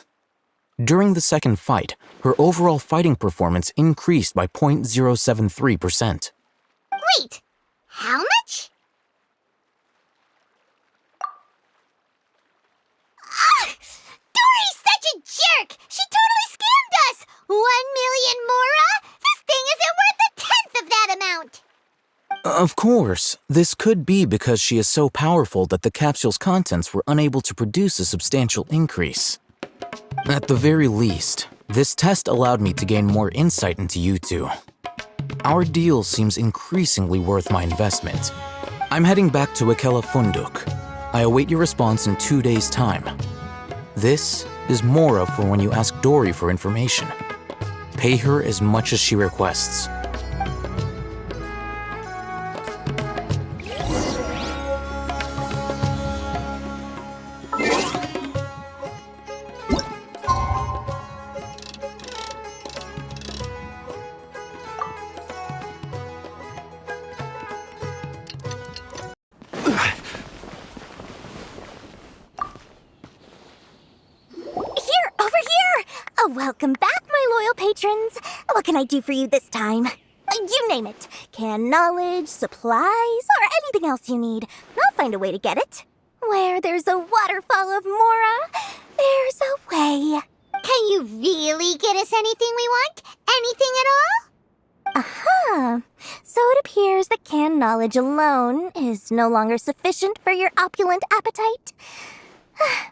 Speaker 14: During the second fight, her overall fighting performance increased by 0.073%.
Speaker 1: Wait, how much? Dori's such a jerk! She totally scammed us! 1 million mora? This thing isn't worth a tenth of that amount!
Speaker 14: Of course, this could be because she is so powerful that the capsule's contents were unable to produce a substantial increase. At the very least, this test allowed me to gain more insight into you two. Our deal seems increasingly worth my investment. I'm heading back to Ikela Funduk. I await your response in 2 days' time. This is Mora for when you ask Dori for information. Pay her as much as she requests.
Speaker 5: Welcome back, my loyal patrons. What can I do for you this time? You name it. Canned knowledge, supplies, or anything else you need. I'll find a way to get it. Where there's a waterfall of Mora, there's a way.
Speaker 1: Can you really get us anything we want? Anything at all?
Speaker 5: Uh-huh. So it appears that canned knowledge alone is no longer sufficient for your opulent appetite.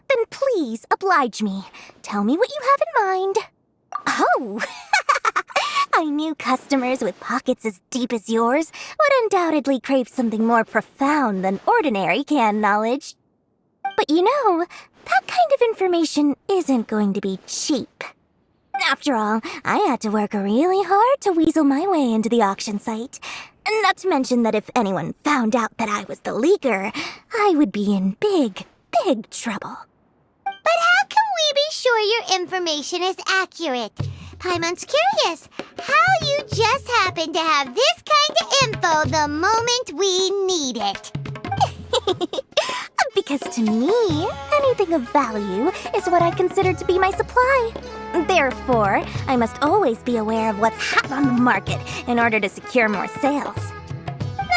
Speaker 5: Then please oblige me. Tell me what you have in mind. Oh, I knew customers with pockets as deep as yours would undoubtedly crave something more profound than ordinary canned knowledge. But you know, that kind of information isn't going to be cheap. After all, I had to work really hard to weasel my way into the auction site. Not to mention that if anyone found out that I was the leaker, I would be in big trouble.
Speaker 1: But how can we be sure your information is accurate? Paimon's curious how you just happen to have this kind of info the moment we need it.
Speaker 5: Because to me, anything of value is what I consider to be my supply. Therefore, I must always be aware of what's hot on the market in order to secure more sales.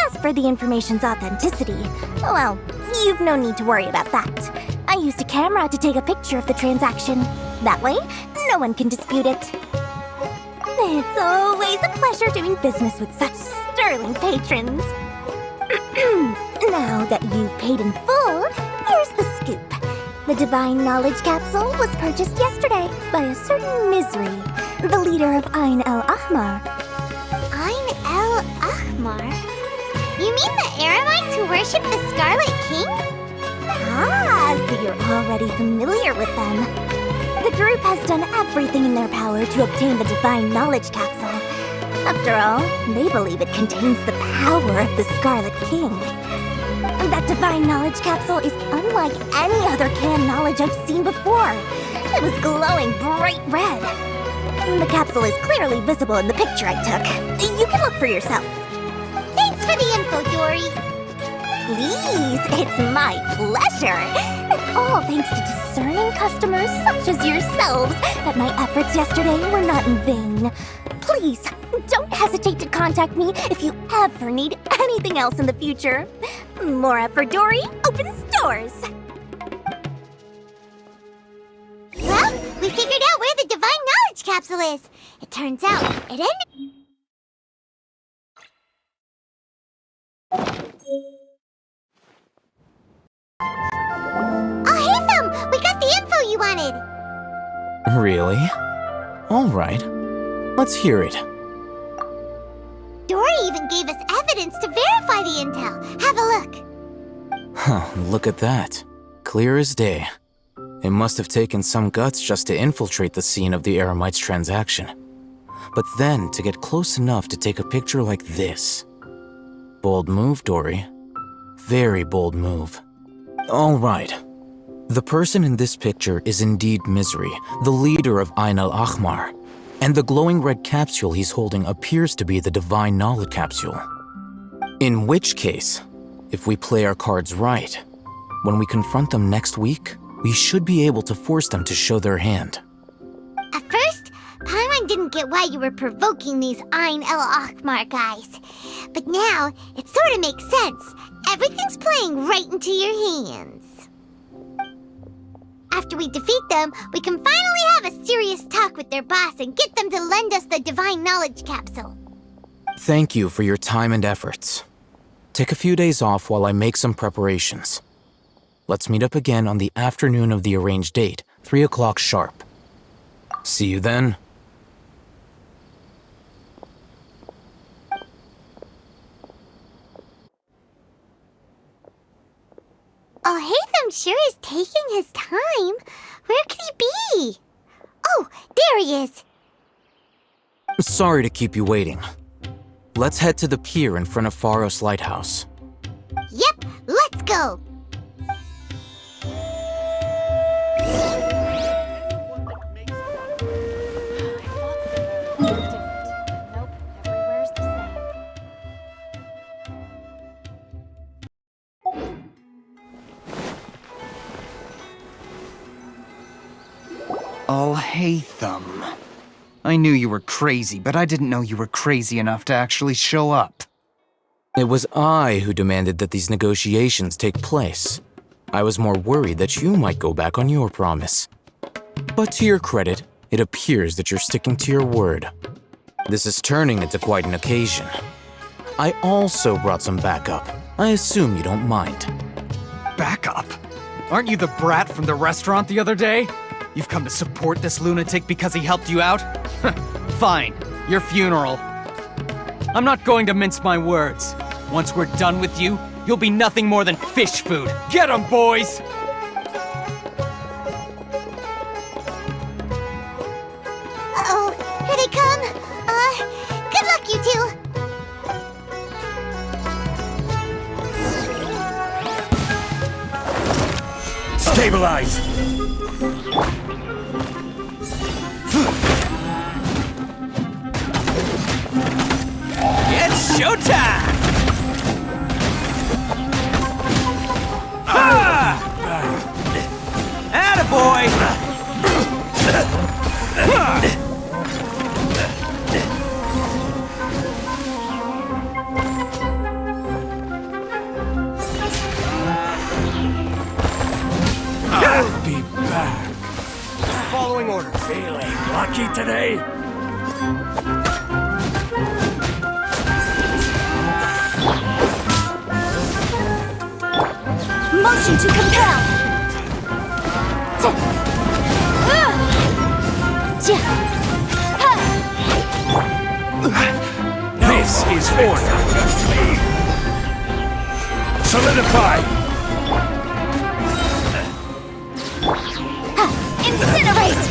Speaker 5: As for the information's authenticity, well, you've no need to worry about that. I used a camera to take a picture of the transaction. That way, no one can dispute it. It's always a pleasure doing business with such sterling patrons. Now that you've paid in full, here's the scoop. The Divine Knowledge Capsule was purchased yesterday by a certain Misery, the leader of Ain Al-Ahmar.
Speaker 1: Ain Al-Ahmar? You mean the Aramites who worship the Scarlet King?
Speaker 5: Ah, so you're already familiar with them. The group has done everything in their power to obtain the Divine Knowledge Capsule. After all, they believe it contains the power of the Scarlet King. That Divine Knowledge Capsule is unlike any other canned knowledge I've seen before. It was glowing bright red. The capsule is clearly visible in the picture I took. You can look for yourself.
Speaker 1: Thanks for the info, Dori.
Speaker 5: please, it's my pleasure. It's all thanks to discerning customers such as yourselves that my efforts yesterday were not in vain. Please, don't hesitate to contact me if you ever need anything else in the future. Mora for Dori opens doors.
Speaker 1: Well, we figured out where the divine knowledge capsule is. It turns out it ended... Al-Haitham! We got the info you wanted!
Speaker 14: Really? All right. Let's hear it.
Speaker 1: Dori even gave us evidence to verify the intel. Have a look.
Speaker 14: Huh, look at that. Clear as day. It must have taken some guts just to infiltrate the scene of the Eremites' transaction. But then to get close enough to take a picture like this. Bold move, Dori. Very bold move. All right. The person in this picture is indeed Misery, the leader of Ain al-Ahmar. And the glowing red capsule he's holding appears to be the divine knowledge capsule. In which case, if we play our cards right, when we confront them next week, we should be able to force them to show their hand.
Speaker 1: At first, Paimon didn't get why you were provoking these Ain al-Ahmar guys. But now, it sort of makes sense. Everything's playing right into your hands. After we defeat them, we can finally have a serious talk with their boss and get them to lend us the divine knowledge capsule.
Speaker 14: Thank you for your time and efforts. Take a few days off while I make some preparations. Let's meet up again on the afternoon of the arranged date, 3 o'clock sharp. See you then.
Speaker 1: Al-Haitham sure is taking his time. Where could he be? Oh, there he is.
Speaker 14: Sorry to keep you waiting. Let's head to the pier in front of Pharos Lighthouse.
Speaker 1: Yep, let's go.
Speaker 13: Al-Haitham. I knew you were crazy, but I didn't know you were crazy enough to actually show up.
Speaker 14: It was I who demanded that these negotiations take place. I was more worried that you might go back on your promise. But to your credit, it appears that you're sticking to your word. This is turning into quite an occasion. I also brought some backup. I assume you don't mind.
Speaker 13: Backup? Aren't you the brat from the restaurant the other day? You've come to support this lunatic because he helped you out? Fine, your funeral. I'm not going to mince my words. Once we're done with you, you'll be nothing more than fish food. Get 'em, boys!
Speaker 1: Uh-oh, here they come. Good luck, you two.
Speaker 7: Stabilize!
Speaker 13: It's showtime! Attaboy!
Speaker 7: I'll be back.
Speaker 13: Following orders.
Speaker 7: Feeling lucky today?
Speaker 5: Motion to compel.
Speaker 7: This is order. Solidify!
Speaker 5: Incinerate!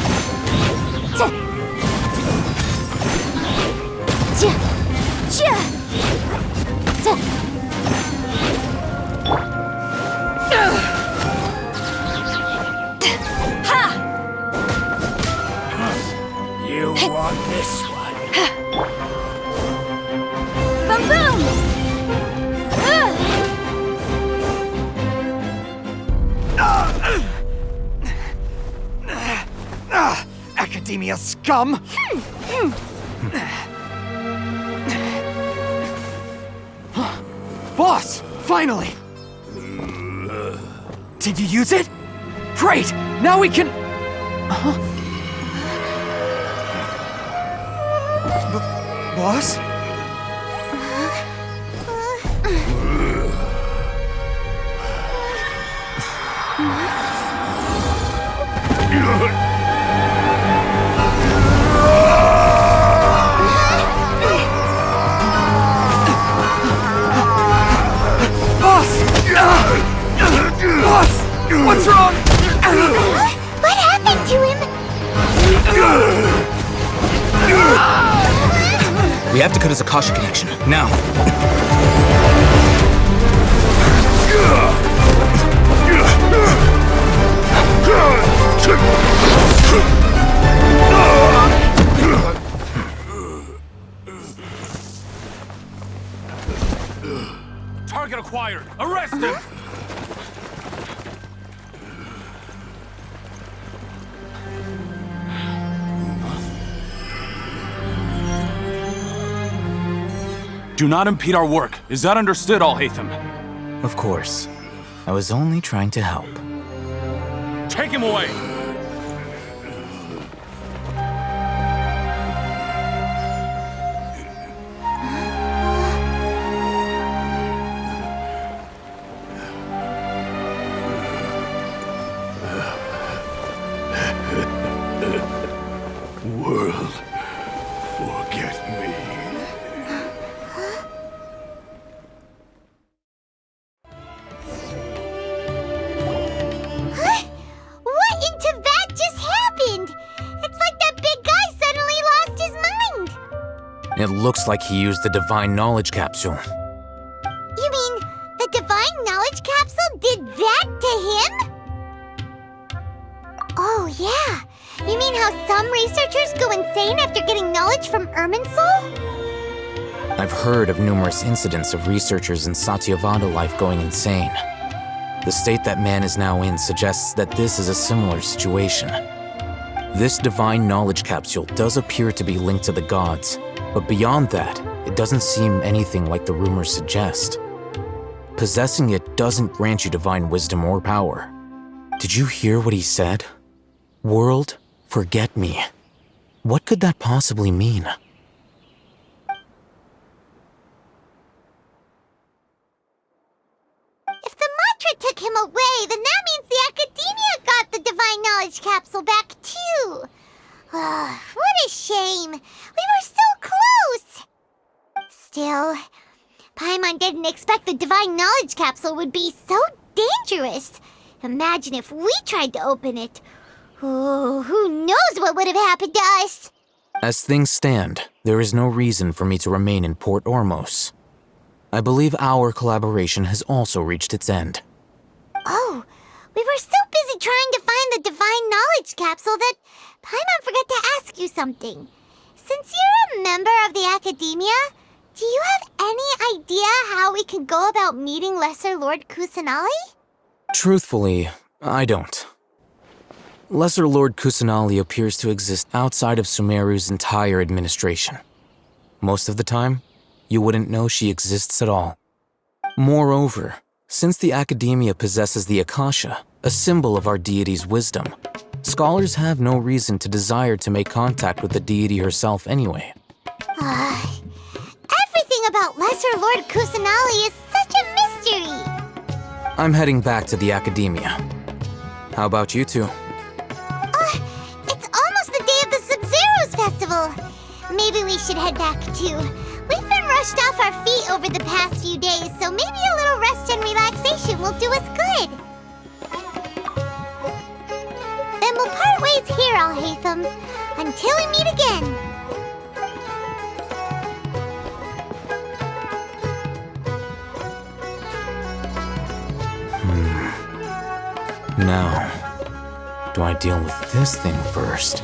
Speaker 7: You want this one?
Speaker 5: Boom boom!
Speaker 13: Academia scum! Boss! Finally! Did you use it? Great! Now we can... Boss? Boss! What's wrong?
Speaker 1: What happened to him?
Speaker 14: We have to cut his Akasha connection, now.
Speaker 17: Target acquired! Arrest him! Do not impede our work. Is that understood, Al-Haitham?
Speaker 14: Of course. I was only trying to help.
Speaker 17: Take him away!
Speaker 7: World, forget me.
Speaker 1: What in Tibet just happened? It's like that big guy suddenly lost his mind.
Speaker 14: It looks like he used the Divine Knowledge Capsule.
Speaker 1: You mean the Divine Knowledge Capsule did that to him? Oh, yeah. You mean how some researchers go insane after getting knowledge from Irminsul?
Speaker 14: I've heard of numerous incidents of researchers in Satyavada life going insane. The state that man is now in suggests that this is a similar situation. This Divine Knowledge Capsule does appear to be linked to the gods, but beyond that, it doesn't seem anything like the rumors suggest. Possessing it doesn't grant you divine wisdom or power. Did you hear what he said? World, forget me. What could that possibly mean?
Speaker 1: If the mantra took him away, then that means the Academia got the Divine Knowledge Capsule back too. What a shame. We were so close. Still, Paimon didn't expect the Divine Knowledge Capsule would be so dangerous. Imagine if we tried to open it. Oh, who knows what would have happened to us?
Speaker 14: As things stand, there is no reason for me to remain in Port Ormos. I believe our collaboration has also reached its end.
Speaker 1: Oh, we were so busy trying to find the Divine Knowledge Capsule that Paimon forgot to ask you something. Since you're a member of the Academia, do you have any idea how we can go about meeting Lesser Lord Kusanali?
Speaker 14: Truthfully, I don't. Lesser Lord Kusanali appears to exist outside of Sumeru's entire administration. Most of the time, you wouldn't know she exists at all. Moreover, since the Academia possesses the Akasha, a symbol of our deity's wisdom, scholars have no reason to desire to make contact with the deity herself anyway.
Speaker 1: Everything about Lesser Lord Kusanali is such a mystery!
Speaker 14: I'm heading back to the Academia. How about you two?
Speaker 1: It's almost the day of the Sub-Zero's festival. Maybe we should head back too. We've been rushed off our feet over the past few days, so maybe a little rest and relaxation will do us good. Then we'll part ways here, Al-Haitham, until we meet again.
Speaker 14: Now, do I deal with this thing first?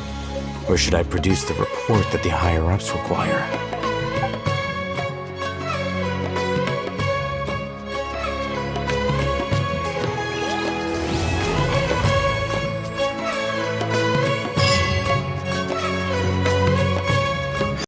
Speaker 14: Or should I produce the report that the higher-ups require?